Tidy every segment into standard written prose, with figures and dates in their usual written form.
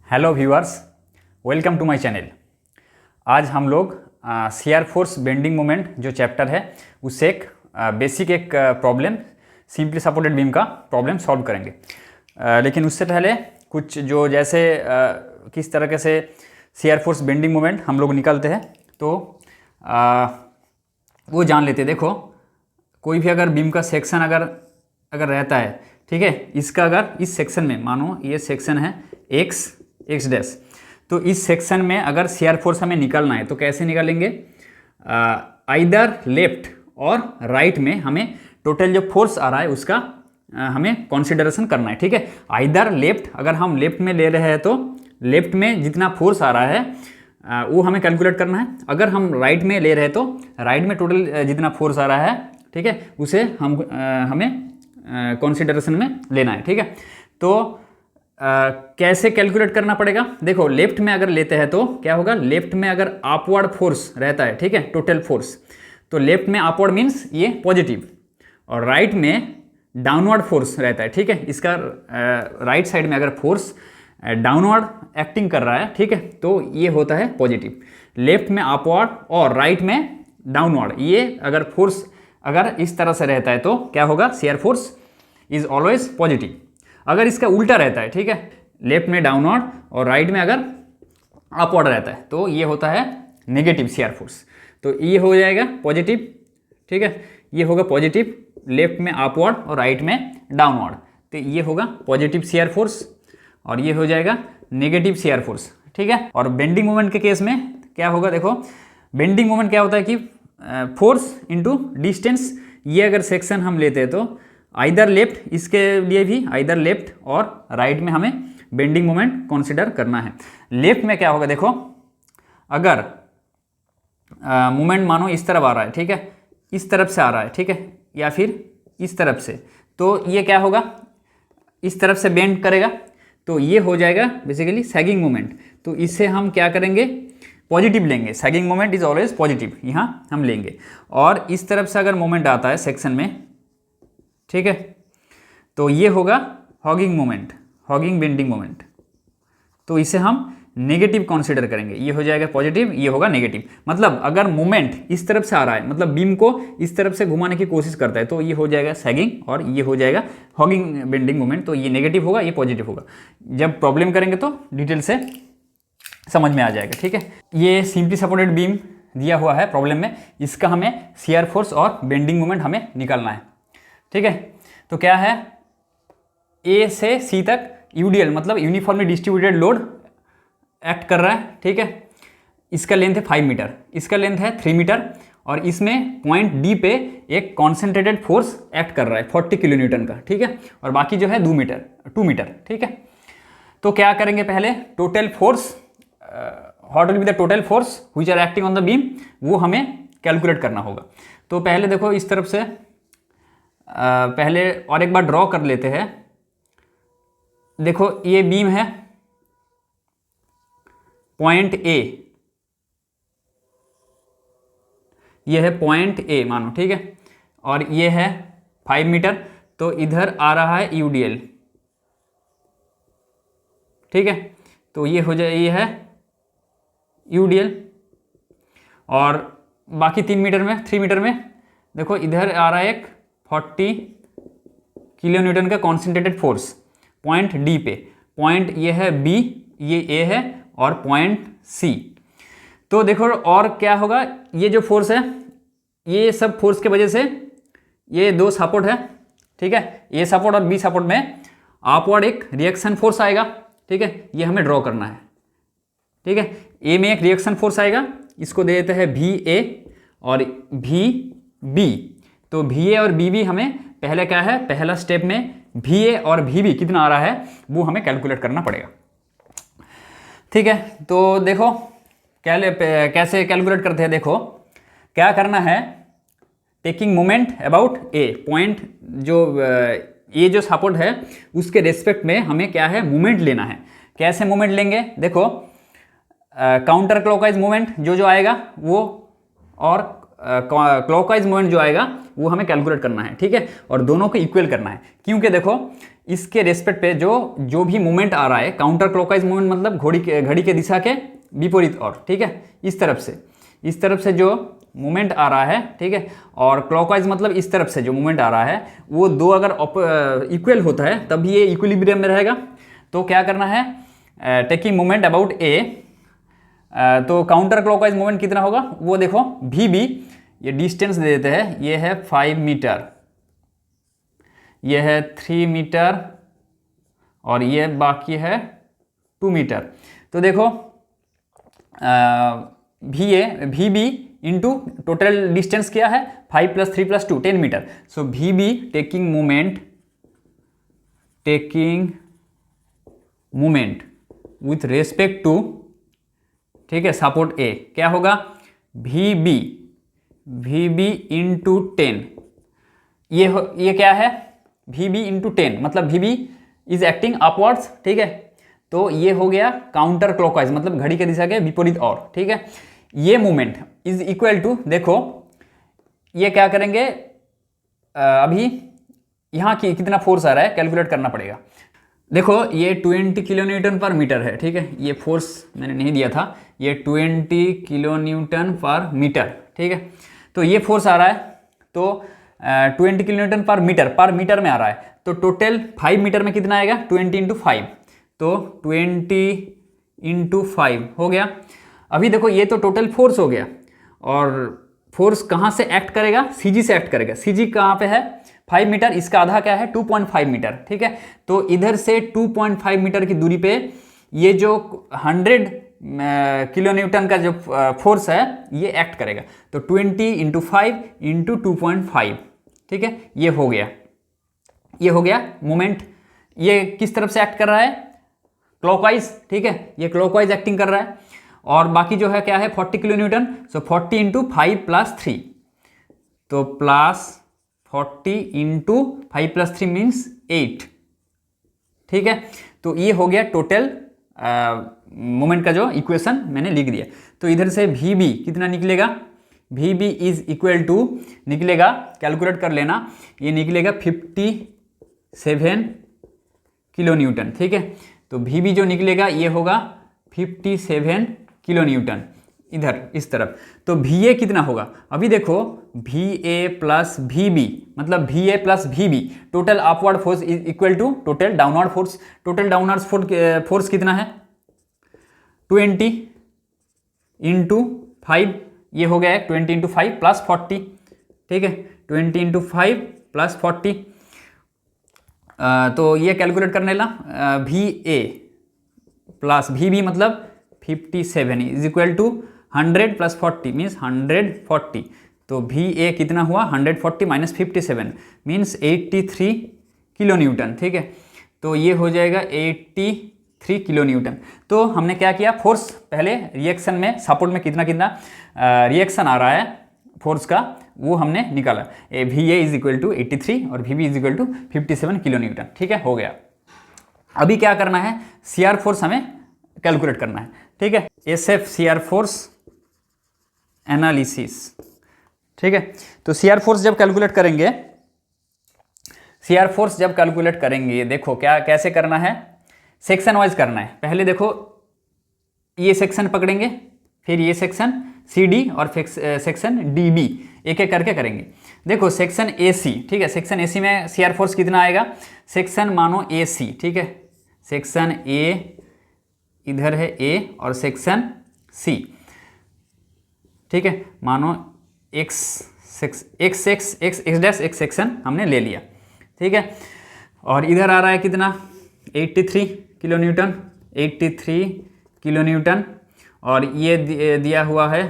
Hello viewers, welcome to my channel. आज हम लोग शियर फोर्स बेंडिंग मोमेंट जो चैप्टर है उससे एक basic problem simply supported beam का प्रॉब्लम सॉल्व करेंगे। लेकिन उससे पहले कुछ जो जैसे किस तरीके से शियर फोर्स बेंडिंग मोमेंट हम लोग निकालते हैं तो वो जान लेते हैं। देखो, कोई भी अगर बीम का सेक्शन अगर रहता है, ठीक है, इसका अगर इस सेक्शन में मानो ये सेक्शन है एक्स डैश, तो इस सेक्शन में अगर शियर फोर्स हमें निकालना है तो कैसे निकालेंगे? आइदर लेफ्ट और राइट में हमें टोटल जो फोर्स आ रहा है उसका हमें कंसीडरेशन करना है। ठीक है, आइदर लेफ्ट, अगर हम लेफ्ट में ले रहे हैं तो लेफ्ट में जितना फोर्स आ रहा है वो हमें कैलकुलेट करना है। अगर हम राइट में ले रहे हैं तो राइट में टोटल जितना फोर्स आ रहा है, ठीक है, उसे हमें कंसीडरेशन में लेना है। ठीक है, तो कैसे कैलकुलेट करना पड़ेगा? देखो, लेफ्ट में अगर लेते हैं तो क्या होगा? लेफ्ट में अगर अपवर्ड फोर्स रहता है, ठीक है, टोटल फोर्स, तो लेफ्ट में अपवर्ड मीन्स ये पॉजिटिव, और राइट में डाउनवर्ड फोर्स रहता है। ठीक है, इसका राइट साइड में अगर फोर्स डाउनवर्ड एक्टिंग कर रहा है, ठीक है, तो ये होता है पॉजिटिव। लेफ्ट में अपवर्ड और राइट में डाउनवर्ड, ये अगर फोर्स अगर इस तरह से रहता है तो क्या होगा? Shear force is always positive. अगर इसका उल्टा रहता है, ठीक है, लेफ्ट में डाउनवर्ड और राइट में अगर अपवर्ड रहता है तो ये होता है नेगेटिव शियर फोर्स। तो ये हो जाएगा पॉजिटिव, ठीक है, ये होगा पॉजिटिव, लेफ्ट में अपवर्ड और राइट में डाउनवर्ड, तो ये होगा पॉजिटिव शियर फोर्स, और ये हो जाएगा नेगेटिव शियर फोर्स। ठीक है, और बेंडिंग मोमेंट के केस में क्या होगा? देखो, बेंडिंग मोमेंट क्या होता है कि फोर्स इंटू डिस्टेंस। ये अगर सेक्शन हम लेते हैं तो आइदर लेफ्ट, इसके लिए भी आइदर लेफ्ट और राइट में हमें बेंडिंग मोमेंट कंसीडर करना है। लेफ्ट में क्या होगा? देखो, अगर मोमेंट मानो इस तरफ आ रहा है, ठीक है, इस तरफ से आ रहा है, ठीक है, या फिर इस तरफ से, तो ये क्या होगा? इस तरफ से बेंड करेगा, तो ये हो जाएगा बेसिकली सैगिंग मोमेंट। तो इससे हम क्या करेंगे? पॉजिटिव लेंगे। Sagging moment is always positive, यहाँ हम लेंगे। और इस तरफ से अगर मोमेंट आता है सेक्शन में, ठीक है, तो ये होगा hogging moment, hugging bending moment, तो इसे हम नेगेटिव कंसीडर करेंगे। ये हो जाएगा पॉजिटिव, ये होगा नेगेटिव। मतलब अगर मोमेंट इस तरफ से आ रहा है, मतलब बीम को इस तरफ से घुमाने की कोशिश करता है, तो ये हो जाएगा सैगिंग और ये हो जाएगा हॉगिंग बेंडिंग मोमेंट। तो ये नेगेटिव होगा, ये पॉजिटिव होगा। जब प्रॉब्लम करेंगे तो डिटेल से समझ में आ जाएगा। ठीक है, ये सिंपली सपोर्टेड बीम दिया हुआ है प्रॉब्लम में, इसका हमें शियर फोर्स और बेंडिंग मोमेंट हमें निकालना है। ठीक है, तो क्या है? ए से सी तक यूडीएल मतलब यूनिफॉर्मली डिस्ट्रीब्यूटेड लोड एक्ट कर रहा है। ठीक है, इसका लेंथ है 5 मीटर, इसका लेंथ है 3 मीटर, और इसमें पॉइंट डी पे एक कॉन्सेंट्रेटेड फोर्स एक्ट कर रहा है 40 किलो न्यूटन का। ठीक है, और बाकी जो है 2 मीटर। ठीक है, तो क्या करेंगे? पहले total force, what will be the total force which are acting on the beam, वो हमें कैलकुलेट करना होगा। तो पहले देखो, इस तरफ से पहले और एक बार ड्रॉ कर लेते हैं। देखो, ये बीम है पॉइंट ए, ये है पॉइंट ए मानो, ठीक है, और ये है 5 मीटर, तो इधर आ रहा है यूडीएल। ठीक है, तो ये हो जाए, ये है यूडीएल, और बाकी 3 मीटर में देखो इधर आ रहा है एक 40 किलो न्यूटन का कॉन्सेंट्रेटेड फोर्स पॉइंट डी पे। पॉइंट ये है बी, ये ए है, और पॉइंट सी। तो देखो, और क्या होगा? ये जो फोर्स है, ये सब फोर्स के वजह से ये दो सपोर्ट है, ठीक है, ए सपोर्ट और बी सपोर्ट में अपवर्ड एक रिएक्शन फोर्स आएगा। ठीक है, ये हमें ड्रॉ करना है। ठीक है, ए में एक रिएक्शन फोर्स आएगा, इसको दे देते हैं भी ए और भी बी। तो भी ए और बी बी हमें पहले क्या है? पहला स्टेप में भी ए और भी बी कितना आ रहा है वो हमें कैलकुलेट करना पड़ेगा। ठीक है, तो देखो कैसे कैलकुलेट करते हैं। देखो, क्या करना है? Taking moment about A point, जो ये जो सपोर्ट है उसके रेस्पेक्ट में हमें क्या है? मोमेंट लेना है। कैसे मोमेंट लेंगे? देखो, काउंटर क्लॉकवाइज मोमेंट जो आएगा वो, और क्लॉकवाइज मोमेंट जो आएगा वो हमें कैलकुलेट करना है। ठीक है, और दोनों को इक्वल करना है, क्योंकि देखो इसके रेस्पेक्ट पे जो भी मूवमेंट आ रहा है, काउंटर क्लॉकवाइज मूवमेंट मतलब घड़ी के दिशा के विपरीत और, ठीक है, इस तरफ से जो मूवमेंट आ रहा है, ठीक है, और क्लॉकवाइज मतलब इस तरफ से जो मूवमेंट आ रहा है, वो दो अगर इक्वल होता है तब ये इक्विलिब्रियम में रहेगा। तो क्या करना है, टेकिंग मूवमेंट अबाउट ए, तो काउंटर क्लॉकवाइज मूवमेंट कितना होगा वो देखो, वी बी, ये डिस्टेंस दे देते हैं, ये है 5 मीटर, ये है 3 मीटर और ये बाकी है 2 मीटर। तो देखो V B into total distance क्या है, 5 + 3 + 2 10 metre. So V B taking movement with respect to, ठीक है, सपोर्ट ए, क्या होगा, वी बी इंटू 10, ये क्या है, वी बी इंटू 10 मतलब V B is acting upwards, ठीक है, तो ये हो गया काउंटर क्लॉकवाइज मतलब घड़ी के दिशा के विपरीत और, ठीक है। ये मूवमेंट इज इक्वल टू, देखो ये क्या करेंगे, अभी यहाँ की कितना फोर्स आ रहा है कैलकुलेट करना पड़ेगा। देखो ये 20 किलो न्यूटन पर मीटर है, ठीक है, ये फोर्स मैंने नहीं दिया था, ये 20 किलो न्यूटन पर मीटर, ठीक है। तो ये फोर्स आ रहा है, तो 20 किलो न्यूटन पर मीटर में आ रहा है, तो टोटल 5 मीटर में कितना आएगा, 20 × 5, तो 20 × 5 हो गया। अभी देखो ये तो टोटल फोर्स हो गया, और फोर्स कहाँ से एक्ट करेगा, सीजी से एक्ट करेगा। सीजी कहाँ पे है, 5 मीटर, इसका आधा क्या है 2.5 मीटर, ठीक है। तो इधर से 2.5 मीटर की दूरी पे ये जो 100 किलो न्यूटन का जो फोर्स है ये एक्ट करेगा, तो 20 × 5 × 2.5, ठीक है, ये हो गया मोमेंट। ये किस तरफ से एक्ट कर रहा है, क्लॉकवाइज, ठीक है, ये क्लॉकवाइज एक्टिंग कर रहा है। और बाकी जो है क्या है 40 किलो न्यूटन, सो 40 × 5 + 3, तो +40 × 5 + 3 मीन्स 8, ठीक है। तो ये हो गया टोटल मोमेंट का जो इक्वेशन मैंने लिख दिया। तो इधर से वी बी कितना निकलेगा, V B is equal to निकलेगा, कैलकुलेट कर लेना, ये निकलेगा 57 किलो न्यूटन, ठीक है। तो वी बी जो निकलेगा ये होगा 57 किलो न्यूटन इधर इस तरफ। तो वी ए कितना होगा, अभी देखो V A plus V B मतलब V A plus V B, total upward force is equal to total downward force. Total downward force कितना है 20 × 5, ये हो गया है 20 × 5 + 40, ठीक है, 20 × 5 + 40। तो ये कैलकुलेट करने ला, V A plus V B मतलब 57 इज इक्वल टू 100 + 40 मीन्स 140। तो वी ए कितना हुआ 140 - 57 मीन्स 83 किलो न्यूटन, ठीक है। तो ये हो जाएगा 83 किलो न्यूटन। तो हमने क्या किया, फोर्स पहले रिएक्शन में सपोर्ट में कितना रिएक्शन आ रहा है फोर्स का वो हमने निकाला, V A is equal to 83 और V B is equal to 57 kilo newton, ठीक है, हो गया। अभी क्या करना है, सीआर फोर्स हमें कैलकुलेट करना है, ठीक है, एसएफ सीआर फोर्स एनालिसिस, ठीक है। तो सीआर फोर्स जब कैलकुलेट करेंगे, देखो क्या कैसे करना है, सेक्शन वाइज करना है। पहले देखो ये सेक्शन पकड़ेंगे, फिर ये सेक्शन सी डी और सेक्शन डी बी, एक एक करके करेंगे। देखो सेक्शन ए सी, ठीक है, सेक्शन ए सी में सीआर फोर्स कितना आएगा, सेक्शन मानो ए सी, ठीक है, सेक्शन ए इधर है ए और सेक्शन सी, ठीक है, मानो एक्स डैश एक सेक्शन हमने ले लिया, ठीक है। और इधर आ रहा है कितना 83 किलो न्यूटन, 83 किलो न्यूटन, और ये दिया हुआ है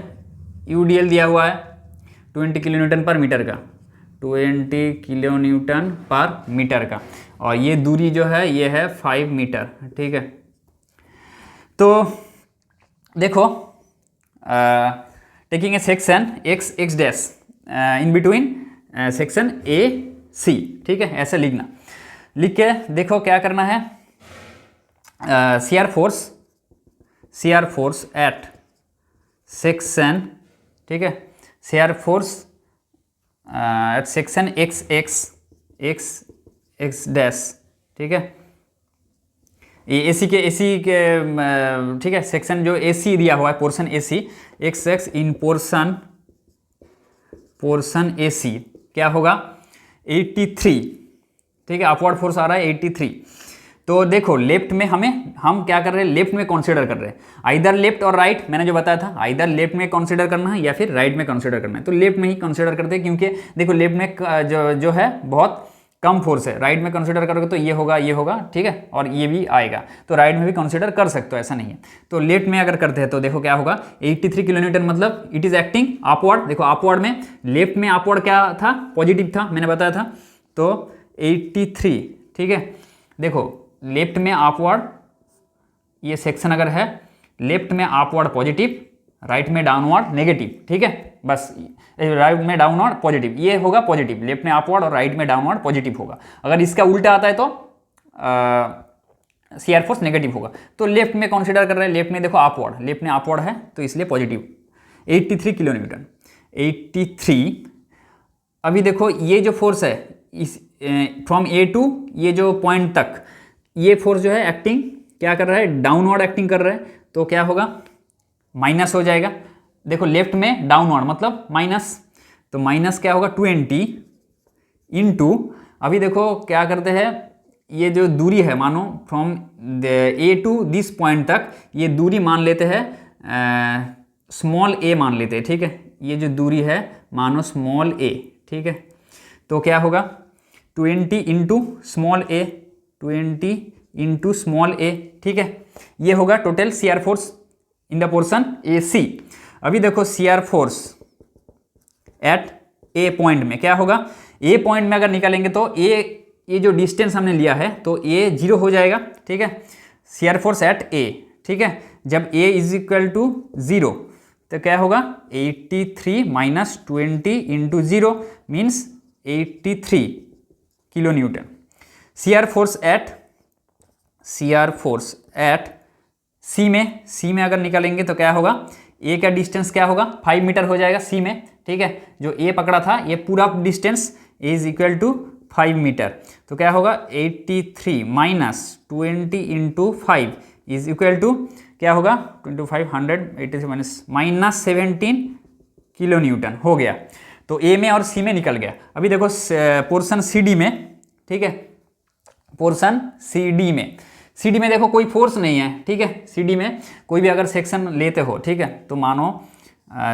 यूडीएल दिया हुआ है 20 किलो न्यूटन पर मीटर का, 20 किलो न्यूटन पर मीटर का, और ये दूरी जो है ये है 5 मीटर, ठीक है। तो देखो taking a section X dash in between section A C, ठीक है, ऐसे लिखना। लिख के देखो क्या करना है, सीआर फोर्स एट सेक्शन, ठीक है, CR force at section X dash ठीक है, ये एसी के ठीक है, सेक्शन जो एसी दिया हुआ है, पोर्शन एसी, एक्स एक्स इन पोर्शन एसी क्या होगा 83, ठीक है, अपवर्ड फोर्स आ रहा है 83। तो देखो लेफ्ट में हम क्या कर रहे हैं, लेफ्ट में कंसीडर कर रहे हैं, आइदर लेफ्ट और राइट, मैंने जो बताया था आइदर लेफ्ट में कंसीडर करना है या फिर राइट में कंसीडर करना है, तो लेफ्ट में ही कंसीडर करते हैं, क्योंकि देखो लेफ्ट में जो है बहुत कम फोर्स है, राइट में कंसीडर करोगे तो ये होगा, ठीक है, और ये भी आएगा, तो राइट में भी कंसीडर कर सकते हो, ऐसा नहीं है। तो लेफ्ट में अगर करते हैं तो देखो क्या होगा 83 किलो न्यूटन, मतलब इट इज एक्टिंग अपवर्ड। देखो अपवर्ड में, लेफ्ट में अपवर्ड क्या था, पॉजिटिव था, मैंने बताया था, तो 83, ठीक है। देखो लेफ्ट में अपवर्ड, ये सेक्शन अगर है, लेफ्ट में अपवर्ड पॉजिटिव, राइट में डाउनवर्ड नेगेटिव, ठीक है, बस राइट में डाउनवर्ड पॉजिटिव, ये होगा पॉजिटिव, लेफ्ट में अपवर्ड और राइट में डाउनवर्ड पॉजिटिव होगा। अगर इसका उल्टा आता है तो सीआर फोर्स नेगेटिव होगा। तो लेफ्ट में कंसीडर कर रहे हैं, लेफ्ट में देखो अपवर्ड, लेफ्ट में अपवर्ड है तो इसलिए पॉजिटिव 83 किलो न्यूटन, 83। अभी देखो ये जो फोर्स है इस फ्रॉम ए टू ये जो पॉइंट तक, ये फोर्स जो है एक्टिंग क्या कर रहा है, डाउनवर्ड एक्टिंग कर रहा है, तो क्या होगा माइनस हो जाएगा। देखो लेफ्ट में डाउनवर्ड मतलब माइनस, तो माइनस क्या होगा 20 इनटू, अभी देखो क्या करते हैं, ये जो दूरी है मानो from A to this point तक, ये दूरी मान लेते हैं स्मॉल ए मान लेते हैं, ठीक है, ये जो दूरी है मानो स्मॉल ए, ठीक है, तो क्या होगा 20 into small A, 20 into small A, ठीक है, ये होगा total CR force in the portion A C. अभी देखो CR force at A point में क्या होगा, ए पॉइंट में अगर निकालेंगे तो ये जो डिस्टेंस हमने लिया है तो ए 0 हो जाएगा, ठीक है, सीआर फोर्स एट ए, ठीक है, जब ए इज इक्वल टू 0 तो क्या होगा 83 minus 20 into 0 means 83 kilo newton. CR force at C में अगर निकालेंगे तो क्या होगा, ए का डिस्टेंस क्या होगा 5 मीटर हो जाएगा सी में, ठीक है, जो ए पकड़ा था ये पूरा distance A is equal to 5 metre, तो क्या होगा 83 minus 20 into 5 is equal to क्या होगा 25 100 माइनस 17 किलो न्यूटन हो गया। तो ए में और सी में निकल गया। अभी देखो पोर्शन सी डी में, ठीक है, पोर्शन सी डी में देखो कोई फोर्स नहीं है, ठीक है, सी डी में कोई भी अगर सेक्शन लेते हो, ठीक है, तो मानो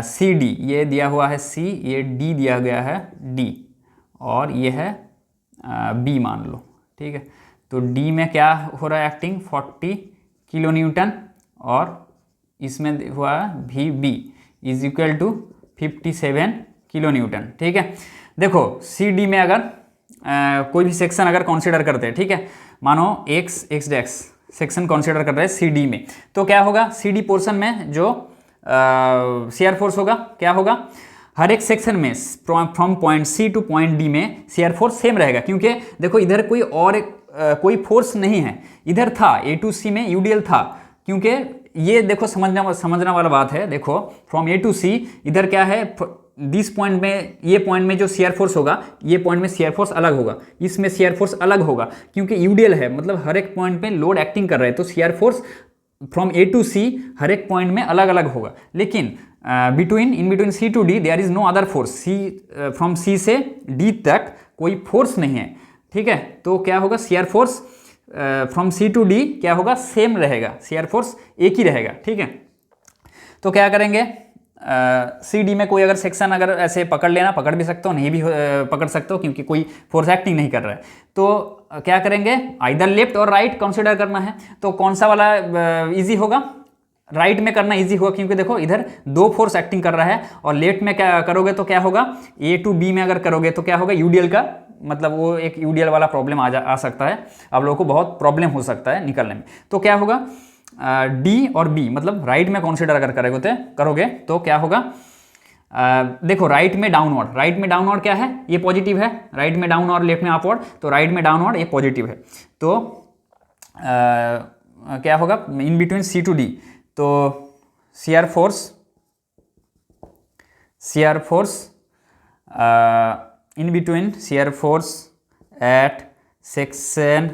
सी डी ये दिया हुआ है सी, ये डी दिया गया है डी, और ये है बी मान लो, ठीक है, तो डी में क्या हो रहा है एक्टिंग 40 किलो न्यूटन, और इसमें हुआ भी B is equal to 57 kilo newton, ठीक है। देखो सी डी में अगर कोई भी सेक्शन अगर कंसीडर करते हैं, ठीक है, मानो एक्स डैक्स सेक्शन कंसीडर कर रहे हैं सी डी में, तो क्या होगा सी डी पोर्शन में जो सीआर फोर्स होगा क्या होगा, हर एक सेक्शन में from point C to point D में सीआर फोर्स सेम रहेगा, क्योंकि देखो इधर कोई और कोई फोर्स नहीं है, इधर था ए टू सी में यूडीएल था, क्योंकि ये देखो समझना वाला बात है। देखो फ्रॉम ए टू सी इधर क्या है, दिस पॉइंट में, ये पॉइंट में जो सीआर फोर्स होगा, ये पॉइंट में सीआर फोर्स अलग होगा, इसमें सीआर फोर्स अलग होगा, क्योंकि यूडीएल है, मतलब हर एक पॉइंट पे लोड एक्टिंग कर रहा है, तो CR force from A to C हर एक पॉइंट में अलग अलग होगा। लेकिन in between C to D there is no other force, from C से डी तक कोई फोर्स नहीं है, ठीक है, तो क्या होगा shear force from C to D क्या होगा सेम रहेगा, सीआर फोर्स एक ही रहेगा, ठीक है। तो क्या करेंगे, सी डी में कोई अगर सेक्शन अगर ऐसे पकड़ लेना, पकड़ भी सकते हो, नहीं भी पकड़ सकते हो, क्योंकि कोई फोर्स एक्टिंग नहीं कर रहा है, तो क्या करेंगे आइदर लेफ्ट और राइट कंसीडर करना है। तो कौन सा वाला इजी होगा, राइट में करना इजी होगा, क्योंकि देखो इधर दो फोर्स एक्टिंग कर रहा है, और लेफ्ट में क्या करोगे तो क्या होगा ए टू बी में अगर करोगे तो क्या होगा यूडीएल का, मतलब वो एक यूडीएल वाला प्रॉब्लम आ सकता है, आप लोगों को बहुत प्रॉब्लम हो सकता है निकलने में। तो क्या होगा डी और बी, मतलब राइट में कंसीडर अगर करोगे तो क्या होगा, देखो राइट में डाउनवर्ड क्या है, ये पॉजिटिव है, राइट में डाउनवर्ड लेफ्ट में अपवर्ड, तो राइट में डाउनवर्ड ये पॉजिटिव है, तो क्या होगा in between C to D, तो CR force in between CR force at section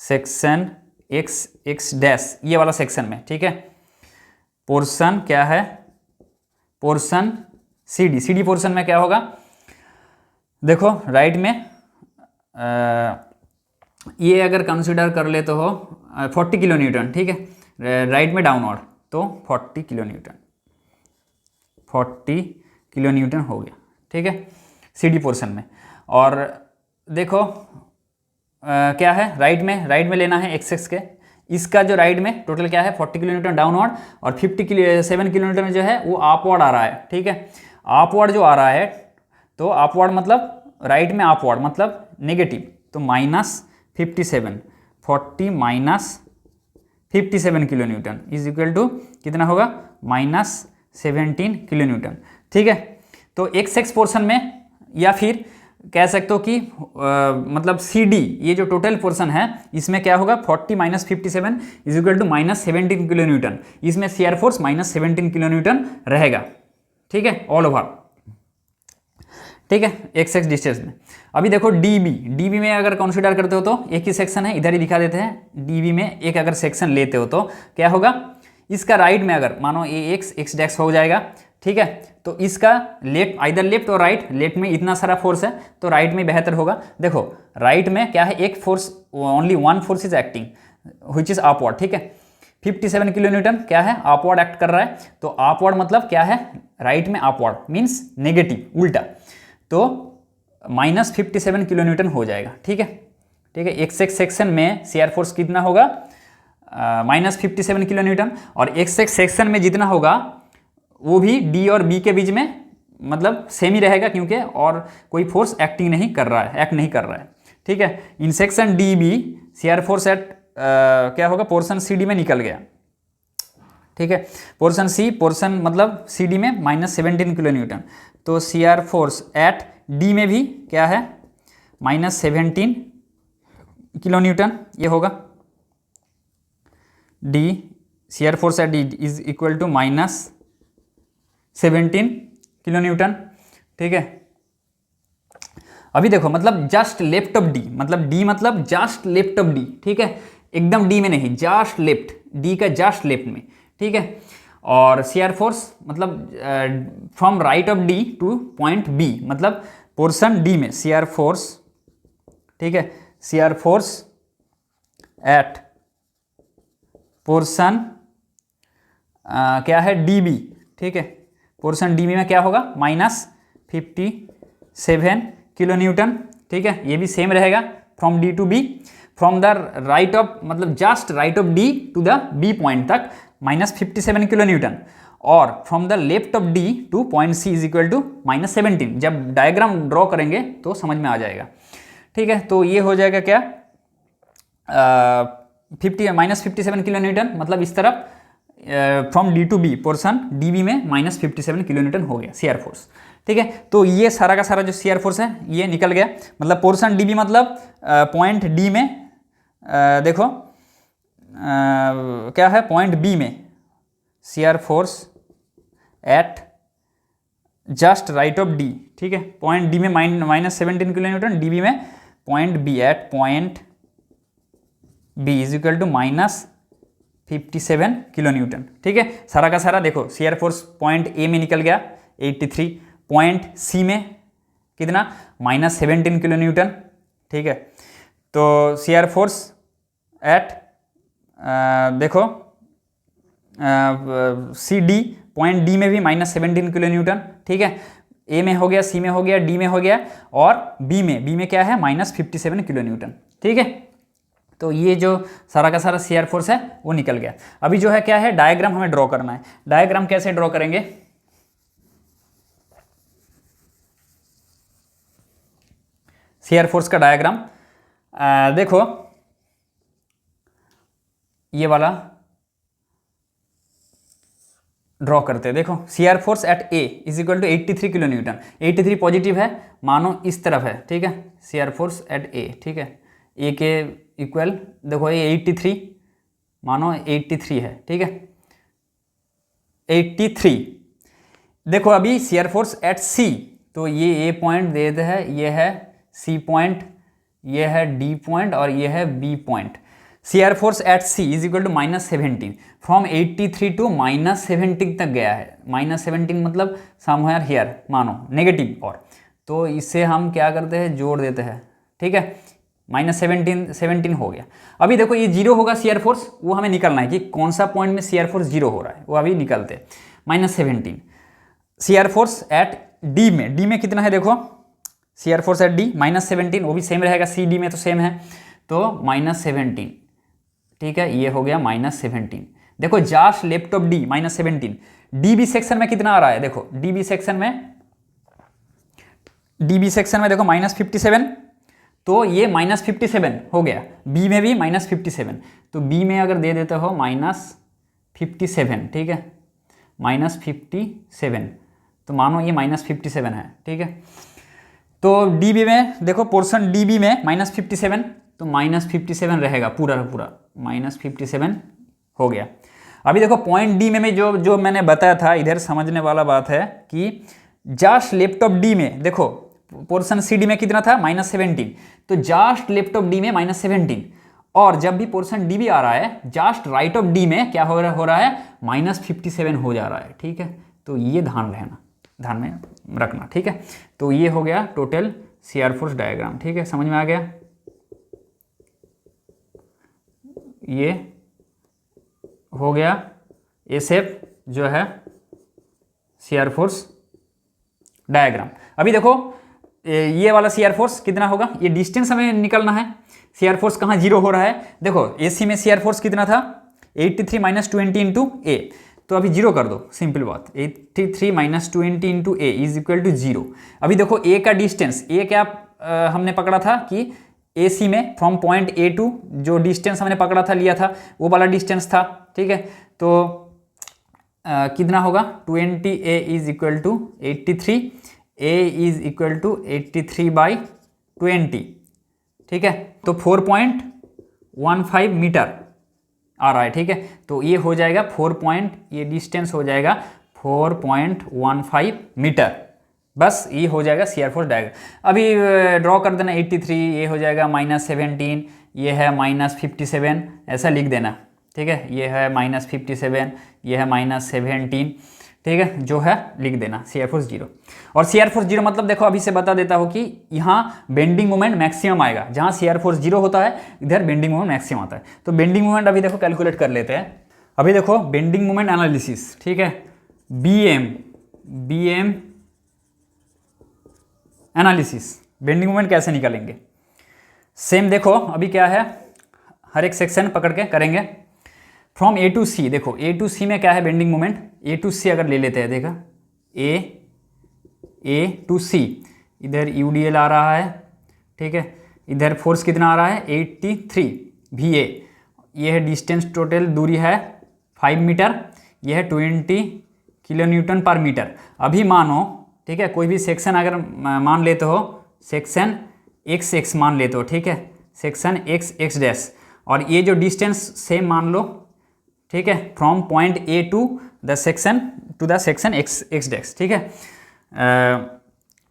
section X X dash, ये वाला सेक्शन में, ठीक है। पोर्शन क्या है, portion C D, C D portion में क्या होगा, देखो राइट में ये अगर कंसिडर कर ले तो हो 40 किलो न्यूटन, ठीक है। राइट में डाउनवर्ड तो 40 किलो न्यूटन, 40 किलो न्यूटन हो गया, ठीक है, सी डी पोर्शन में। और देखो क्या है, राइट में लेना है एक्स एक्स के, इसका जो राइट में टोटल क्या है 40 किलो न्यूटन डाउनवर्ड, और 7 किलो न्यूटन जो है वो अपवर्ड आ रहा है, ठीक है। अपवर्ड जो आ रहा है, तो अपवर्ड मतलब राइट में अपवर्ड मतलब नेगेटिव, तो -57, 40 minus 57 kilo newton is equal to कितना होगा, -17 किलो न्यूटन, ठीक है। तो एक्स एक्स पोर्शन में, या फिर कह सकते हो कि मतलब सी डी, ये जो टोटल पोर्शन है इसमें क्या होगा, 40 minus 57 is equal to -17 kilo newton, इसमें शियर फोर्स -17 किलो न्यूटन रहेगा, ठीक है, ऑल ओवर, ठीक है, एक्स एक्स डिस्टेंस में। अभी देखो डीबी में अगर कंसीडर करते हो तो एक ही सेक्शन है, इधर ही दिखा देते हैं। डीबी में एक अगर सेक्शन लेते हो तो क्या होगा, इसका राइट में अगर मानो ए एक्स एक्स डैश हो जाएगा, ठीक है, तो इसका लेफ्ट, आइदर लेफ्ट और राइट, लेफ्ट में इतना सारा फोर्स है तो राइट में बेहतर होगा। देखो राइट में क्या है, एक force, only one force is acting which is upward, ठीक है। 57 किलो न्यूटन क्या है, अपवर्ड एक्ट कर रहा है, तो अपवर्ड मतलब क्या है, राइट में अपवर्ड मीन्स नेगेटिव, उल्टा, तो -57 किलो न्यूटन हो जाएगा, ठीक है, ठीक है। एक्स एक्स सेक्शन में शियर फोर्स कितना होगा, -57 किलो न्यूटन, और एक्स एक्स सेक्शन में जितना होगा वो भी डी और बी के बीच में मतलब सेम ही रहेगा, क्योंकि और कोई फोर्स एक्ट नहीं कर रहा है, ठीक है। In section D B shear force at क्या होगा, पोर्शन सी डी में निकल गया, ठीक है। पोर्शन सी, पोर्शन मतलब सी डी में -17 किलो न्यूटन, तो शियर फोर्स एट डी में भी क्या है, -17 किलो न्यूटन, ये होगा D, shear force at D is equal to -17 kilo newton, ठीक है। अभी देखो मतलब जस्ट लेफ्ट ऑफ डी, मतलब डी मतलब जस्ट लेफ्ट ऑफ डी, ठीक है, एकदम डी में नहीं, जस्ट लेफ्ट, डी का जस्ट लेफ्ट में, ठीक है। और शियर फोर्स मतलब from right of D to point B, मतलब पोर्शन डी में शियर फोर्स, ठीक है, शियर फोर्स एट पोर्शन क्या है डीबी, ठीक है, पोर्शन डीबी में क्या होगा, -57 किलो न्यूटन, ठीक है, ये भी सेम रहेगा from D to B, from the right of मतलब just right of D to the B point तक -57 किलो न्यूटन, और from the left of D to point C is equal to -17। जब diagram draw करेंगे तो समझ में आ जाएगा, ठीक है। तो ये हो जाएगा क्या, -57 किलो न्यूटन, मतलब इस तरफ from D to B portion D B में -57 किलो न्यूटन हो गया शियर फोर्स, ठीक है। तो ये सारा का सारा जो शियर फोर्स है ये निकल गया, मतलब पोर्शन डी बी मतलब पॉइंट डी में देखो क्या है, पॉइंट बी में shear force at just right of D, ठीक है, पॉइंट डी में -17 किलो न्यूटन, डी बी में point B at point B is equal to -57 kilo newton, ठीक है। सारा का सारा देखो शियर फोर्स पॉइंट ए में निकल गया 83, पॉइंट सी में कितना -17 किलो न्यूटन, ठीक है। तो शियर फोर्स एट देखो सी डी, पॉइंट डी में भी -17 किलो न्यूटन, ठीक है, ए में हो गया, सी में हो गया, डी में हो गया, और बी में क्या है -57 किलो न्यूटन, ठीक है। तो ये जो सारा का सारा शियर फोर्स है वो निकल गया। अभी जो है क्या है, डायग्राम हमें ड्रॉ करना है। डायग्राम कैसे ड्रॉ करेंगे, शियर फोर्स का डायग्राम देखो ये वाला ड्रॉ करते हैं। देखो shear force at A is equal to 83 kilo newton, 83 positive है, मानो इस तरफ है, ठीक है, शियर फोर्स एट ए, ठीक है, ए के इक्वल देखो ये 83, मानो 83 है, ठीक है, 83। देखो अभी शियर फोर्स एट सी, तो ये ए पॉइंट दे देते हैं, ये है सी पॉइंट, ये है डी पॉइंट और ये है B point, shear force at C is equal to -17 from 83 to -17 तक गया है। -17 मतलब समवेयर हियर मानो नेगेटिव, और तो इससे हम क्या करते हैं, जोड़ देते हैं, ठीक है। -17 हो गया। अभी देखो ये 0 होगा सीआर फोर्स, वो हमें निकलना है कि कौन सा पॉइंट में सीआर फोर्स 0 हो रहा है, वो अभी निकलते हैं। -17 सीआर फोर्स एट डी में, डी में कितना है देखो, सीआर फोर्स एट डी -17, वो भी सेम रहेगा, सी डी में तो सेम है, तो -17, ठीक है, ये हो गया -17। देखो just left of D -17, D B section में कितना आ रहा है देखो, डी बी सेक्शन में देखो -57, तो ये -57 हो गया। बी में भी -57, तो बी में अगर दे देते हो -57, ठीक है, -57, तो मानो ये -57 है, ठीक है। तो डी बी में देखो, पोर्शन डी बी में -57, तो -57 रहेगा पूरा का पूरा, -57 हो गया। अभी देखो पॉइंट डी में जो मैंने बताया था, इधर समझने वाला बात है कि जस्ट लेफ्ट ऑफ डी में देखो, पोर्शन सी डी में कितना था -17, तो जस्ट लेफ्ट ऑफ डी में -17, और जब भी पोर्शन डी बी आ रहा है जस्ट राइट ऑफ डी में क्या हो रहा है, -57 हो जा रहा है, ठीक है। तो ये ध्यान में रखना, ठीक है। तो ये हो गया टोटल सीआर फोर्स डायग्राम, ठीक है, समझ में आ गया। ये हो गया ए शेप जो है सीआर फोर्स डायग्राम। अभी देखो ये वाला सीआर फोर्स कितना होगा, ये डिस्टेंस हमें निकलना है, सीआर फोर्स कहाँ 0 हो रहा है। देखो एसी में सीआर फोर्स कितना था, 83 - 20 इंटू ए, तो अभी 0 कर दो, सिंपल बात, 83 - 20 into A is equal to 0। अभी देखो ए का डिस्टेंस, ए क्या हमने पकड़ा था कि ए सी में फ्रॉम पॉइंट ए टू जो डिस्टेंस हमने पकड़ा था, लिया था, वो वाला डिस्टेंस था, ठीक है। तो कितना होगा, 20 A is equal to 83, A is equal to 83/20, ठीक है। तो 4.15 मीटर आ रहा है, ठीक है। तो ये हो जाएगा ये डिस्टेंस हो जाएगा 4.15 मीटर, बस ये हो जाएगा सीआर फोर्स डायग्राम। अभी ड्रॉ कर देना 83, ये हो जाएगा -17, ये है -57, ऐसा लिख देना, ठीक है। ये है -57, ये है -17, ठीक है, जो है लिख देना सीआर फोर्स 0। और सीआर फोर्स 0 मतलब देखो, अभी से बता देता हूँ कि यहाँ बेंडिंग मोमेंट मैक्सिमम आएगा, जहाँ सीआर फोर्स 0 होता है इधर बेंडिंग मोमेंट मैक्सिमम आता है। तो बेंडिंग मोमेंट अभी देखो कैलकुलेट कर लेते हैं। अभी देखो बेंडिंग मोमेंट एनालिसिस, ठीक है, बीएम एनालिसिस, बेंडिंग मोमेंट कैसे निकालेंगे, सेम देखो अभी क्या है, हर एक सेक्शन पकड़ के करेंगे। फ्रॉम ए टू सी, देखो ए टू सी में क्या है बेंडिंग मोमेंट, ए टू सी अगर ले लेते हैं, देखा ए टू सी, इधर यूडीएल आ रहा है, ठीक है, इधर फोर्स कितना आ रहा है 83 VA, ये है डिस्टेंस, टोटल दूरी है 5 मीटर, ये है 20 किलोन्यूटन पर मीटर। अभी मानो, ठीक है, कोई भी सेक्शन अगर मान लेते हो, सेक्शन XX मान लेते हो, ठीक है, सेक्शन XX डैश, और ये जो डिस्टेंस सेम मान लो, ठीक है, from point A to the section X dash, ठीक है।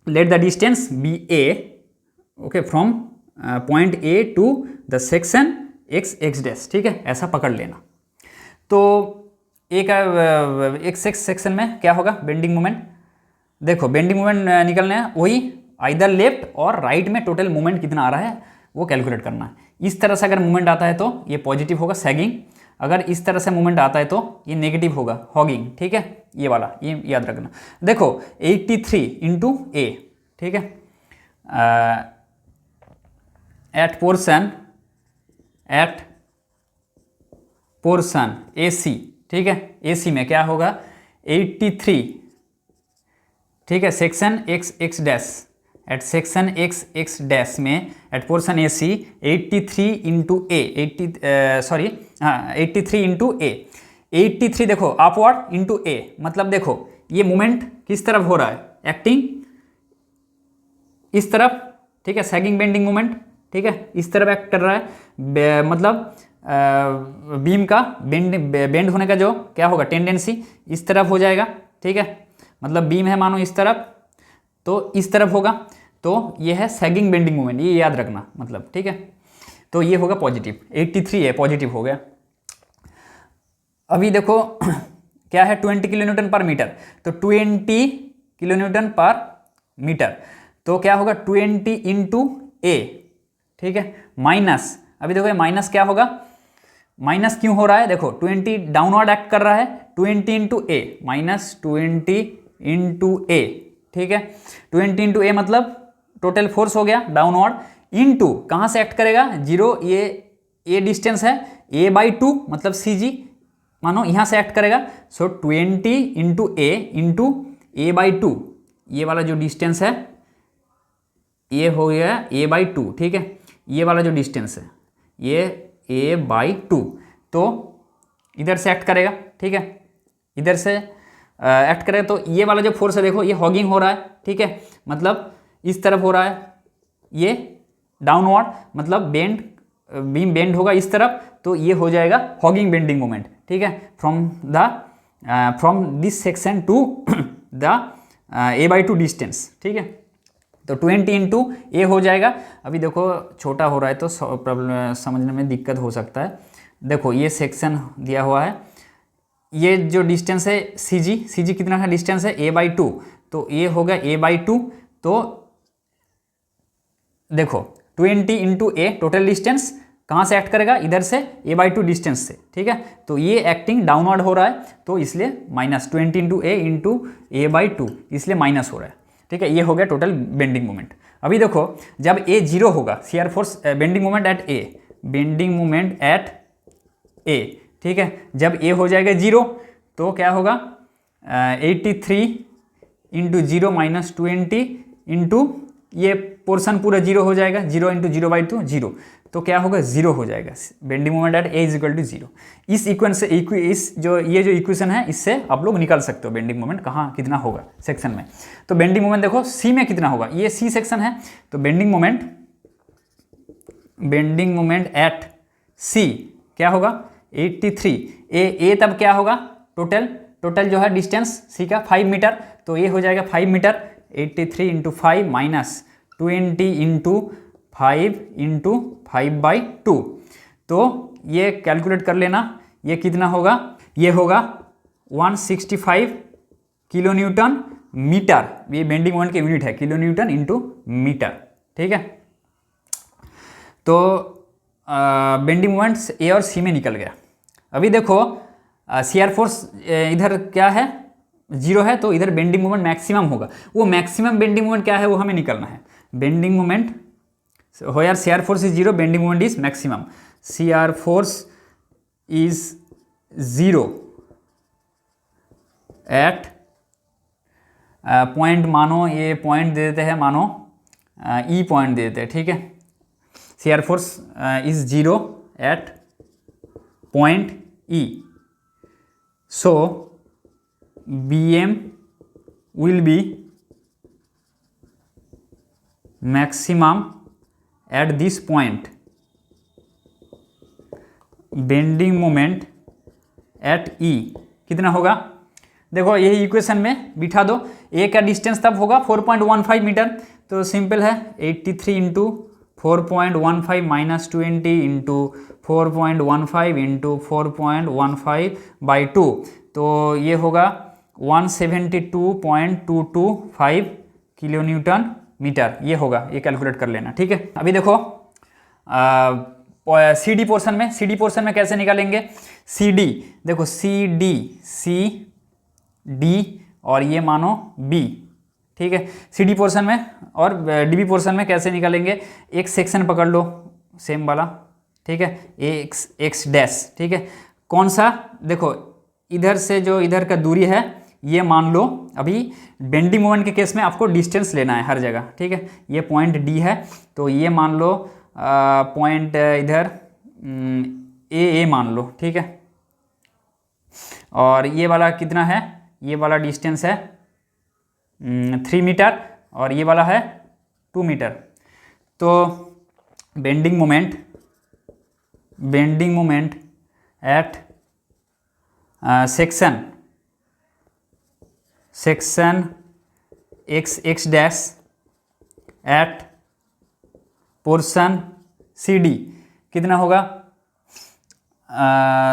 Let the distance be A, okay, from point A to the section X dash, ठीक है, ऐसा पकड़ लेना। तो एक सेक्शन में क्या होगा बेंडिंग मोमेंट, देखो बेंडिंग मोमेंट निकलना है, वही आइदर लेफ्ट और राइट में टोटल मोमेंट कितना आ रहा है वो कैलकुलेट करना है। इस तरह से अगर मोमेंट आता है तो ये पॉजिटिव होगा, सैगिंग, अगर इस तरह से मूवमेंट आता है तो ये नेगेटिव होगा, हॉगिंग, ठीक है, ये वाला, ये याद रखना। देखो 83 इंटू ए, ठीक है, एट पोर्शन ए सी, ठीक है, ए सी में क्या होगा 83, ठीक है, section X dash, at section X dash में at portion A C 83 into A, 83 into A, 83 देखो अपवर्ड इंटू ए, मतलब देखो ये मूवमेंट किस तरफ हो रहा है, एक्टिंग इस तरफ, ठीक है, सैगिंग बेंडिंग मूवमेंट, ठीक है, इस तरफ एक्ट कर रहा है, मतलब बीम का बेंड होने का जो क्या होगा टेंडेंसी इस तरफ हो जाएगा, ठीक है, मतलब बीम है मानो इस तरफ, तो इस तरफ होगा, तो ये है सैगिंग बेंडिंग मूवमेंट, ये याद रखना, मतलब ठीक है। तो ये होगा पॉजिटिव, 83 है पॉजिटिव हो गया। अभी देखो क्या है 20 किलो न्यूटन पर मीटर, तो 20 किलो न्यूटन पर मीटर, तो क्या होगा 20 इंटू ए, ठीक है, माइनस, अभी देखो ये माइनस क्या होगा, माइनस क्यों हो रहा है, देखो 20 डाउनवर्ड एक्ट कर रहा है, 20 इंटू ए माइनस 20 इंटू ए, ठीक है, 20 इंटू ए मतलब टोटल फोर्स हो गया डाउनवर्ड, इंटू कहाँ से एक्ट करेगा, जीरो, ये डिस्टेंस है a/2 मतलब सी जी, मानो यहाँ से एक्ट करेगा, सो 20 इंटू a/2, ये वाला जो डिस्टेंस है ये हो गया a/2, ठीक है, ये वाला जो डिस्टेंस है ये a/2, तो इधर से एक्ट करेगा, ठीक है, इधर से एक्ट करेगा, तो ये वाला जो फोर्स है देखो ये हॉगिंग हो रहा है, ठीक है, मतलब इस तरफ हो रहा है, ये डाउनवर्ड मतलब बेंड, बीम बेंड होगा इस तरफ, तो ये हो जाएगा हॉगिंग बेंडिंग मोमेंट, ठीक है, from this section two the a/2 distance, ठीक है, तो 20 इंटू ए हो जाएगा। अभी देखो छोटा हो रहा है तो प्रॉब्लम समझने में दिक्कत हो सकता है, देखो ये सेक्शन दिया हुआ है, ये जो डिस्टेंस है सी जी कितना का डिस्टेंस है a/2, तो ये होगा a/2, तो देखो 20 इंटू ए टोटल डिस्टेंस कहाँ से एक्ट करेगा, इधर से a/2 डिस्टेंस से, ठीक है, तो ये एक्टिंग डाउनवर्ड हो रहा है, तो इसलिए माइनस 20 इंटू ए इंटू a/2, इसलिए माइनस हो रहा है, ठीक है, ये हो गया टोटल बेंडिंग मोमेंट। अभी देखो जब ए जीरो होगा, shear force bending moment at A, bending moment at A, ठीक है, जब ए हो जाएगा जीरो तो क्या होगा 83 इंटू जीरो माइनस 20 इंटू ये पोर्शन पूरा जीरो हो जाएगा, 0 इंटू 0/2 जीरो, तो क्या होगा जीरो हो जाएगा, bending moment at A is equal to zero. इस इक्वेशन से इस जो ये जो इक्वेशन है इससे आप लोग निकाल सकते हो बेंडिंग मोमेंट कहाँ कितना होगा सेक्शन में। तो बेंडिंग मोमेंट देखो सी में कितना होगा, ये सी सेक्शन है, तो बेंडिंग मोमेंट एट सी क्या होगा 83, ए तब क्या होगा टोटल जो है डिस्टेंस सी का 5 मीटर, तो ये हो जाएगा 5 metre, 83 into 5 minus 20 into 5 into 5/2, तो ये कैलकुलेट कर लेना, ये कितना होगा, ये होगा 165 किलो न्यूटन मीटर, ये बेंडिंग मोमेंट की यूनिट है किलो न्यूटन इंटू मीटर, ठीक है। तो बेंडिंग मोमेंट्स ए और सी में निकल गया। अभी देखो शियर फोर्स इधर क्या है जीरो है, तो इधर बेंडिंग मोमेंट मैक्सिमम होगा, वो मैक्सिमम बेंडिंग मोमेंट क्या है वो हमें निकलना है। बेंडिंग मोमेंट हो यार shear force is zero, bending moment is maximum, shear force is zero at point, मानो ये पॉइंट दे देते हैं, मानो ई पॉइंट दे देते हैं, ठीक है, shear force is zero at point E, so BM will be maximum at this point, bending moment at E कितना होगा, देखो यही इक्वेशन में बिठा दो, ए का डिस्टेंस तब होगा 4.15 मीटर, तो सिंपल है 83 इंटू 4.15 माइनस 20 इंटू 4.15 इंटू 4.15/2, तो ये होगा 172.225 किलो न्यूटन मीटर, ये होगा, ये कैलकुलेट कर लेना, ठीक है। अभी देखो CD पोर्शन में कैसे निकालेंगे, CD देखो सी डी और ये मानो B, ठीक है, CD पोर्शन में, और DB पोर्शन में कैसे निकालेंगे, एक सेक्शन पकड़ लो सेम वाला, ठीक है, x डैश, ठीक है, कौन सा, देखो इधर से जो इधर का दूरी है ये मान लो, अभी बेंडिंग मोमेंट के केस में आपको डिस्टेंस लेना है हर जगह, ठीक है, ये पॉइंट D है, तो ये मान लो पॉइंट इधर ए मान लो, ठीक है, और ये वाला कितना है, ये वाला डिस्टेंस है 3 मीटर और ये वाला है 2 मीटर, तो bending moment at section x dash at portion CD कितना होगा,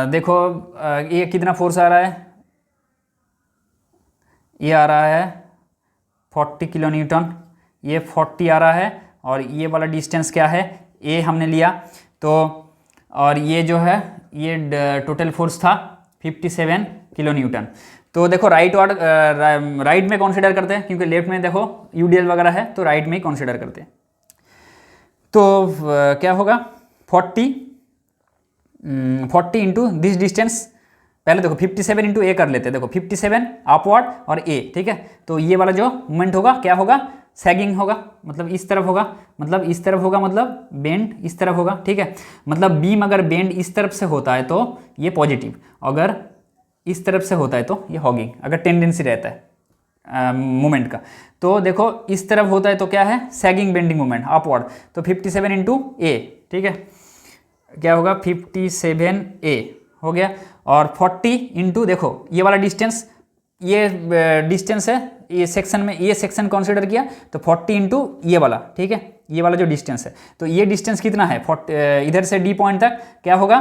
देखो ये कितना फोर्स आ रहा है, ये आ रहा है 40 किलो न्यूटन, ये 40 आ रहा है, और ये वाला डिस्टेंस क्या है, ए हमने लिया। तो और ये जो है ये टोटल फोर्स था 57 किलो न्यूटन। तो देखो राइट में कंसीडर करते हैं, क्योंकि लेफ्ट में देखो यूडीएल वगैरह है, तो राइट में ही कंसीडर करते हैं। तो क्या होगा 40 इंटू दिस डिस्टेंस, पहले देखो 57 इंटू ए कर लेते हैं। देखो 57 अपवर्ड और ए, ठीक है। तो ये वाला जो मूवमेंट होगा क्या होगा, सैगिंग होगा, मतलब इस तरफ होगा, मतलब इस तरफ होगा, मतलब बेंड इस तरफ होगा, ठीक है। मतलब बीम अगर बेंड इस तरफ से होता है तो ये पॉजिटिव, अगर इस तरफ से होता है तो ये हॉगिंग, अगर टेंडेंसी रहता है मोमेंट का। तो देखो इस तरफ होता है तो क्या है, सैगिंग बेंडिंग मोमेंट अपवर्ड। तो 57 इंटू ए, ठीक है, क्या होगा 57 ए हो गया। और 40 इंटू देखो ये वाला डिस्टेंस, ये डिस्टेंस है, ये सेक्शन में ये सेक्शन कंसीडर किया, तो 40 इंटू ये वाला, ठीक है, ये वाला जो डिस्टेंस है। तो ये डिस्टेंस कितना है, इधर से डी पॉइंट तक क्या होगा,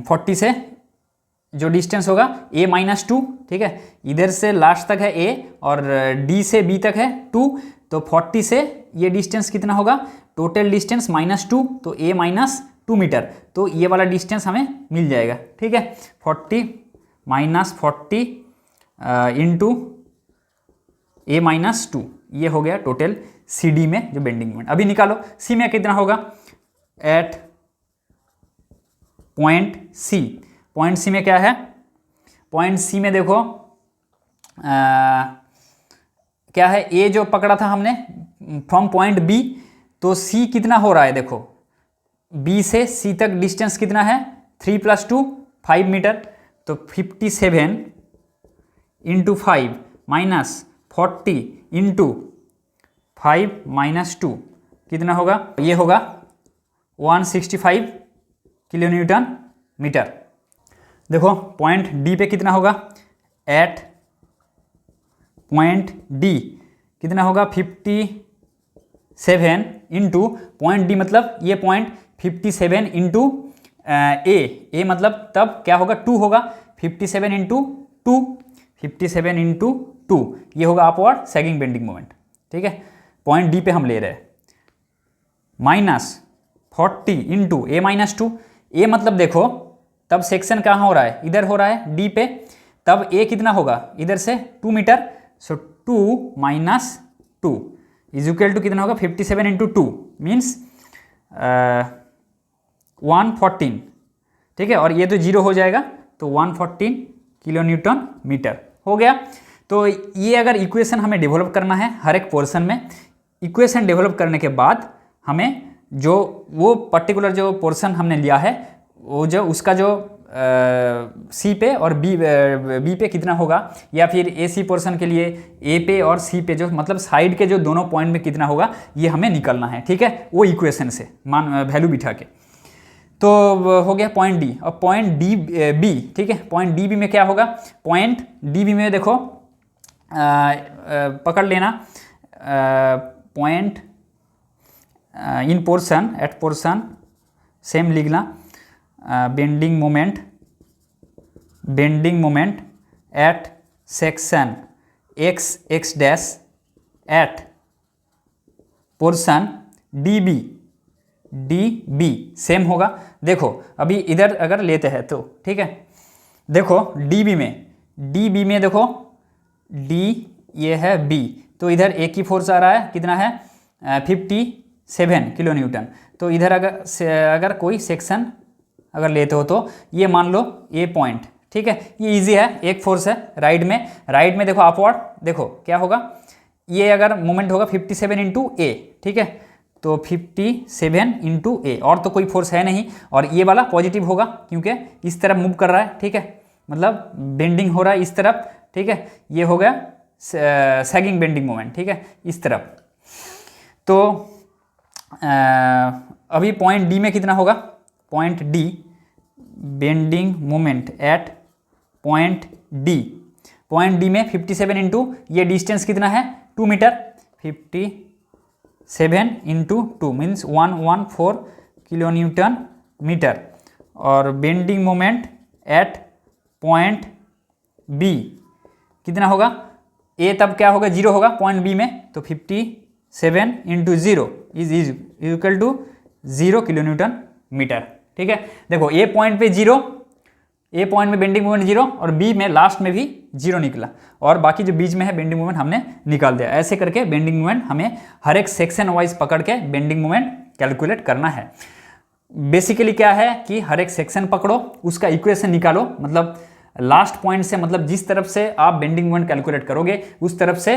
40 से जो डिस्टेंस होगा a -2, ठीक है। इधर से लास्ट तक है a और d से b तक है 2, तो 40 से ये डिस्टेंस कितना होगा, टोटल डिस्टेंस -2, तो a -2 मीटर। तो ये वाला डिस्टेंस हमें मिल जाएगा, ठीक है। 40 -40 इंटू a -2, ये हो गया टोटल CD में जो बेंडिंग मोमेंट। अभी निकालो C में कितना होगा, at point C, point C में क्या है, पॉइंट C में देखो क्या है, A जो पकड़ा था हमने फ्रॉम पॉइंट B, तो C कितना हो रहा है, देखो B से C तक डिस्टेंस कितना है, 3 + 2 5 मीटर। तो 57 इंटू 5 -40 इंटू 5 -2 कितना होगा, ये होगा 165 किलो न्यूटन मीटर। देखो पॉइंट डी पे कितना होगा, एट पॉइंट डी कितना होगा 57 इंटू पॉइंट डी, मतलब ये पॉइंट 57 इंटू ए मतलब तब क्या होगा 2 होगा, 57 इंटू 2, 57 इंटू 2, ये होगा अपवर्ड सैगिंग बेंडिंग मोमेंट, ठीक है। पॉइंट डी पे हम ले रहे हैं, -40 इंटू ए -2, ए मतलब देखो तब सेक्शन कहाँ हो रहा है, इधर हो रहा है डी पे, तब ए कितना होगा, इधर से 2 metre. So 2 - 2 is equal to कितना होगा, 57 इंटू 2 मीन्स 114, ठीक है। और ये तो 0 हो जाएगा, तो 114 किलो न्यूटन मीटर हो गया। तो ये अगर इक्वेशन हमें डेवलप करना है हर एक पोर्शन में, इक्वेशन डेवलप करने के बाद हमें जो वो पर्टिकुलर जो पोर्शन हमने लिया है, वो जो उसका जो सी पे और बी पे कितना होगा, या फिर ए सी पोर्शन के लिए ए पे और सी पे जो मतलब साइड के जो दोनों पॉइंट में कितना होगा, ये हमें निकलना है, ठीक है, वो इक्वेशन से मान वैल्यू बिठा के। तो हो गया पॉइंट डी। और पॉइंट डी बी, ठीक है, पॉइंट डी बी में क्या होगा, पॉइंट डी बी में देखो पकड़ लेना, point in portion at portion same लिखना, bending moment at section X dash at portion D B same होगा। देखो अभी इधर अगर लेते हैं तो ठीक है, देखो डी बी में देखो डी ये है बी, तो इधर एक ही फोर्स आ रहा है, कितना है 57 किलो न्यूटन। तो इधर अगर कोई सेक्शन अगर लेते हो तो ये मान लो ए पॉइंट, ठीक है, ये इजी है, एक फोर्स है राइट में देखो अपवर्ड, देखो क्या होगा, ये अगर मोमेंट होगा 57 इंटू ए, ठीक है, तो 57 इंटू ए, और तो कोई फोर्स है नहीं, और ये वाला पॉजिटिव होगा क्योंकि इस तरफ मूव कर रहा है, ठीक है, मतलब बेंडिंग हो रहा है इस तरफ, ठीक है, ये हो गया सैगिंग बेंडिंग मोमेंट, ठीक है, इस तरफ। तो अभी पॉइंट डी में कितना होगा, point D bending moment at point D में 57 इंटू ये डिस्टेंस कितना है 2 metre, 57 7 into 2 means 114 kilo newton metre. और bending moment at point B कितना होगा, ए तब क्या होगा, 0 होगा पॉइंट बी में, तो 57 into 0 is equal to 0 kilo newton metre. ठीक है, देखो ए पॉइंट पे 0, ए पॉइंट में बेंडिंग मोमेंट 0 और बी में लास्ट में भी 0 निकला, और बाकी जो बीच में है बेंडिंग मोमेंट हमने निकाल दिया। ऐसे करके बेंडिंग मोमेंट हमें हर एक सेक्शन वाइज पकड़ के बेंडिंग मोमेंट कैलकुलेट करना है। बेसिकली क्या है कि हर एक सेक्शन पकड़ो, उसका इक्वेशन निकालो, मतलब लास्ट पॉइंट से, मतलब जिस तरफ से आप बेंडिंग मोमेंट कैलकुलेट करोगे उस तरफ से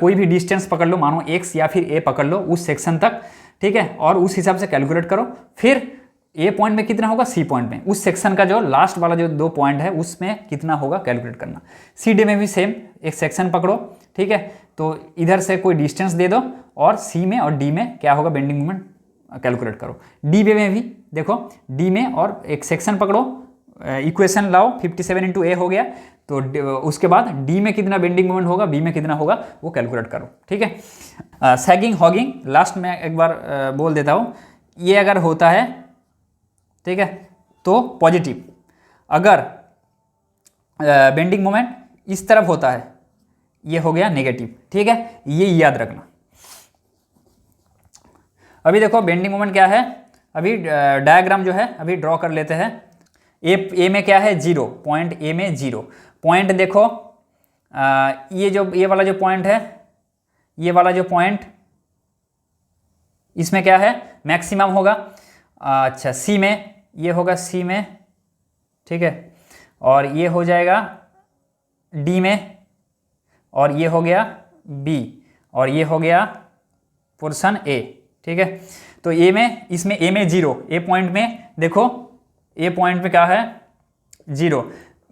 कोई भी डिस्टेंस पकड़ लो, मानो x या फिर a पकड़ लो उस सेक्शन तक, ठीक है, और उस हिसाब से कैलकुलेट करो। फिर ए पॉइंट में कितना होगा, सी पॉइंट में, उस सेक्शन का जो लास्ट वाला जो 2 पॉइंट है उसमें कितना होगा कैलकुलेट करना। सी डी में भी सेम, एक सेक्शन पकड़ो, ठीक है, तो इधर से कोई डिस्टेंस दे दो और सी में और डी में क्या होगा बेंडिंग मोमेंट कैलकुलेट करो। डी में भी देखो, डी में और एक सेक्शन पकड़ो, इक्वेशन लाओ, 57 इंटू ए हो गया, तो उसके बाद डी में कितना बेंडिंग मोमेंट होगा, बी में कितना होगा वो कैलकुलेट करो। ठीक है, सैगिंग हॉगिंग लास्ट में एक बार बोल देता हूँ, ये अगर होता है, ठीक है, तो पॉजिटिव, अगर बेंडिंग मोमेंट इस तरफ होता है ये हो गया नेगेटिव। ठीक है, ये याद रखना। अभी देखो बेंडिंग मोमेंट क्या है, अभी डायग्राम जो है अभी ड्रॉ कर लेते हैं। ए में क्या है 0, पॉइंट ए में 0 पॉइंट, देखो ये वाला जो पॉइंट है, ये वाला जो पॉइंट, इसमें क्या है मैक्सिमम होगा। अच्छा, सी में ये होगा, सी में, ठीक है, और ये हो जाएगा डी में, और ये हो गया बी, और ये हो गया पोर्शन ए। ठीक है, तो ए में, इसमें ए में 0, ए पॉइंट में देखो, ए पॉइंट पे क्या है 0,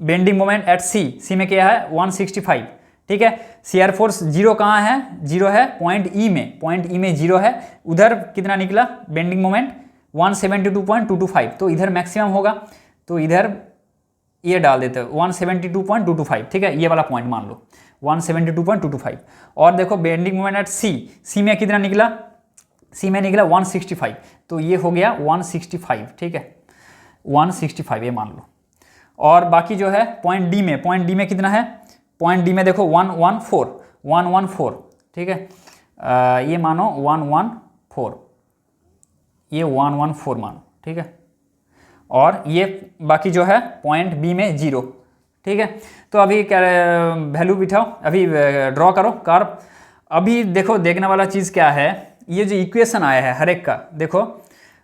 बेंडिंग मोमेंट एट सी, सी में क्या है 165। ठीक है, शियर फोर्स 0 कहाँ है, 0 है पॉइंट ई में, पॉइंट ई में 0 है, उधर कितना निकला बेंडिंग मोमेंट 172.225, तो इधर मैक्सिमम होगा, तो इधर ये डाल देते हो 172.225। ठीक है, ये वाला पॉइंट मान लो 172.225। और देखो बेंडिंग मोमेंट एट सी, सी में कितना निकला, सी में निकला 165, तो ये हो गया 165। ठीक है, 165 ये मान लो। और बाकी जो है पॉइंट डी में, पॉइंट डी में कितना है, पॉइंट डी में देखो 114। ठीक है, ये मानो 114, ये 114 मानो। ठीक है, और ये बाकी जो है पॉइंट बी में 0। ठीक है, तो अभी क्या वैल्यू बिठाओ, अभी ड्रॉ करो कर्व। अभी देखो देखने वाला चीज़ क्या है, ये जो इक्वेशन आया है हर एक का, देखो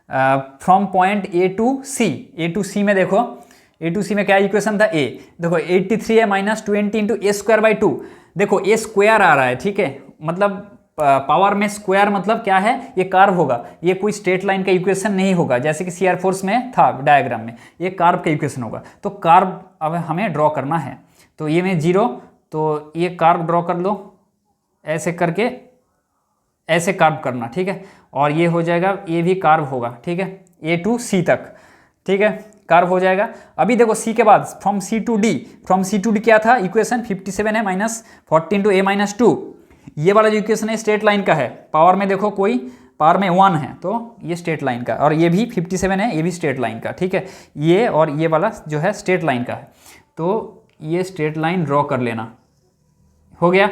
फ्रॉम पॉइंट ए टू सी में देखो, ए टू सी में क्या इक्वेशन था, ए देखो 83 है minus 20 into A square by 2। देखो ए स्क्वायर आ रहा है, ठीक है, मतलब पावर में स्क्वायर मतलब क्या है, ये कार्व होगा, ये कोई स्ट्रेट लाइन का इक्वेशन नहीं होगा, जैसे कि सीआर फोर्स में था डायग्राम में, ये कार्व का इक्वेशन होगा। तो कार्व अब हमें ड्रॉ करना है, तो ये में 0, तो ये कार्व ड्रॉ कर लो, ऐसे करके ऐसे कार्व करना। ठीक है, और ये हो जाएगा, ये भी कार्व होगा। ठीक है, ए टू सी तक, ठीक है, कार्व हो जाएगा। अभी देखो सी के बाद फ्रॉम सी टू डी क्या था इक्वेशन, 57 है माइनस 14 टू ए माइनस 2, ये वाला जो इक्वेशन है स्ट्रेट लाइन का है, पावर में देखो कोई पावर में 1 है, तो ये स्ट्रेट लाइन का, और ये भी 57 है, ये भी स्ट्रेट लाइन का। ठीक है, ये और ये वाला जो है स्ट्रेट लाइन का है, तो ये स्ट्रेट लाइन ड्रॉ कर लेना, हो गया।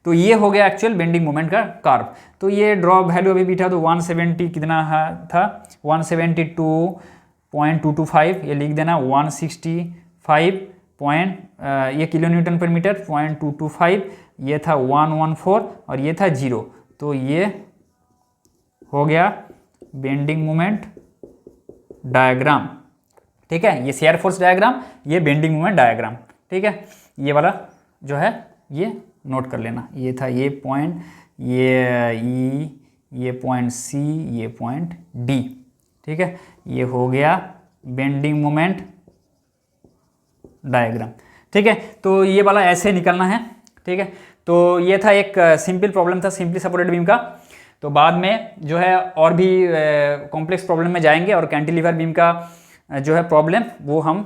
तो ये हो गया एक्चुअल बेंडिंग मोमेंट का कर्व। तो ये ड्रॉ वैल्यू अभी बिठा तो 170 कितना था, 172.225, ये लिख देना 165 पॉइंट, ये किलो न्यूटन पर मीटर, 0.225, ये था 114 और ये था 0, तो ये हो गया बेंडिंग मोमेंट डायग्राम। ठीक है, ये शियर फोर्स डायग्राम, ये बेंडिंग मोमेंट डायग्राम। ठीक है, ये वाला जो है ये नोट कर लेना, ये था ये पॉइंट, ये ई, ये पॉइंट सी, ये पॉइंट डी। ठीक है, ये हो गया बेंडिंग मोमेंट डायग्राम। ठीक है, तो ये वाला ऐसे निकलना है। ठीक है, तो ये था एक सिंपल प्रॉब्लम था सिंपली सपोर्टेड बीम का। तो बाद में जो है और भी कॉम्प्लेक्स प्रॉब्लम में जाएंगे, और कैंटिलीवर बीम का जो है प्रॉब्लम वो हम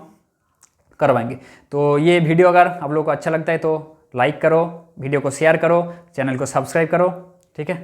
करवाएंगे। तो ये वीडियो अगर आप लोगों को अच्छा लगता है तो लाइक करो, वीडियो को शेयर करो, चैनल को सब्सक्राइब करो। ठीक है।